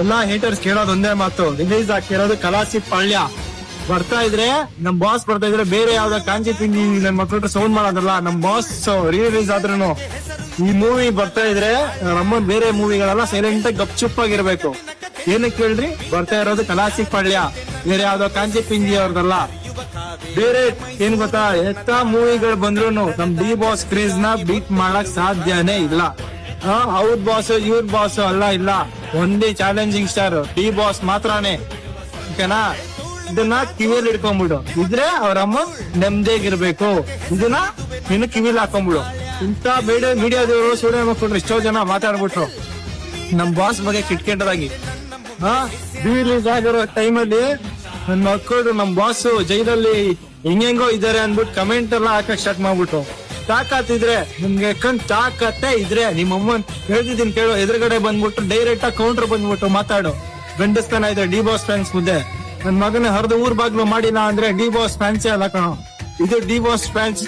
ಎಲ್ಲಾ ಹೇಟರ್ಸ್ ಕೇಳೋದು ಒಂದೇ ಮಾತು, ರಿಲೀಸ್ ಆಗ್ತಿರೋದು ಕಲಾಸಿ ಪಾಳ್ಯ. ಬರ್ತಾ ಇದ್ರೆ ನಮ್ ಬಾಸ್ ಬರ್ತಾ ಇದ್ರೆ ಬೇರೆ ಯಾವ್ದೋ ಕಾಂಚಿ ಪಿಂಗಿ ನನ್ ಮಕ್ಳ ಸೌಂಡ್ ಮಾಡೋದಲ್ಲ. ನಮ್ ಬಾಸ್ ರಿಲೀಸ್ ಆದ್ರೂ ಈ ಮೂವಿ ಬರ್ತಾ ಇದ್ರೆ ನಮ್ಮನ್ ಬೇರೆ ಮೂವಿಗಳೆಲ್ಲ ಸೈಲೆಂಟ್ ಆಗಿ ಗಪ್ ಚುಪ್ ಆಗಿರ್ಬೇಕು. ಏನಕ್ಕೆ ಕೇಳ್ರಿ, ಬರ್ತಾ ಇರೋದು ಕಲಾಸಿ ಪಾಳ್ಯ, ಬೇರೆ ಯಾವ್ದೋ ಕಾಂಚಿ ಪಿಂಗಿ ಅವ್ರದಲ್ಲ. ಬೇರೆ ಏನ್ ಗೊತ್ತಾ, ಎತ್ತ ಮೂವಿಗಳು ಬಂದ್ರು ನಮ್ ಡಿ ಬಾಸ್ ಕ್ರೇಜ್ ನ ಬೀಟ್ ಮಾಡಕ್ ಸಾಧ್ಯನೇ ಇಲ್ಲ. ಅವ್ರ ಬಾಸ್ ಇವ್ರ ಬಾಸ್ ಅಲ್ಲ, ಇಲ್ಲ, ಒಂದೇ ಚಾಲೆಂಜಿಂಗ್ ಸ್ಟಾರ್ ಡಿ ಬಾಸ್ ಮಾತ್ರನೇ. ಓಕೆನಾ? ಇದನ್ನ ಕಿವಿಯಲ್ಲಿ ಇಟ್ಕೊಂಡ್ಬಿಡು, ಇದ್ರೆ ಅವ್ರಮ್ಮ ನೆಮ್ಮದಿಯಾಗಿರ್ಬೇಕು. ಇದನ್ನ ಇನ್ನು ಕಿವಿಲಿ ಹಾಕೊಂಡ್ಬಿಡು. ಇಂತ ಮೀಡಿಯಾದವರು ಸ್ಟೂಡಿಯೋ ಮಕ್ಕಳು ಎಷ್ಟೋ ಜನ ಮಾತಾಡ್ಬಿಟ್ರು ನಮ್ ಬಾಸ್ ಬಗ್ಗೆ ಕಿಟ್ಕೆಟ್ಟದಾಗಿ. ರಿಲೀಸ್ ಆಗಿರೋ ಟೈಮಲ್ಲಿ ನನ್ ಮಕ್ಕಳು ನಮ್ ಬಾಸ್ ಜೈಲಲ್ಲಿ ಹೆಂಗೆಂಗೋ ಇದಾರೆ ಅನ್ಬಿಟ್ಟು ಕಮೆಂಟ್ ಎಲ್ಲ ಹಾಕಕ್ ಸ್ಟಾರ್ಟ್ ಮಾಡ್ಬಿಟ್ರು. ತಾಕತ್ತಿದ್ರೆ ನಿಮ್ಗೆ ತಾಕತ್ತೆ ಇದ್ರೆ ನಿಮ್ಮಮ್ಮನ್ ಹೇಳ್ತಿದ್ದೀನಿ ಕೇಳೋ, ಎದುರುಗಡೆ ಬಂದ್ಬಿಟ್ಟು ಡೈರೆಕ್ಟ್ ಆಗಿ ಕೌಂಟರ್ ಬಂದ್ಬಿಟ್ಟು ಮಾತಾಡು. ಗಂಡಸ್ತನ ಇದೆ ಡಿ ಬಾಸ್ ಫ್ಯಾನ್ಸ್ ಮುದ್ದೆ. ನನ್ ಮಗನ ಹರಿದು ಊರ್ ಬಾಗ್ಲು ಮಾಡಿಲ್ಲ ಅಂದ್ರೆ ಡಿ ಬಾಸ್ ಫ್ಯಾನ್ಸೇ ಅಲ್ಲ ಕಣೋ. ಇದು ಡಿ ಬಾಸ್ ಫ್ಯಾನ್ಸ್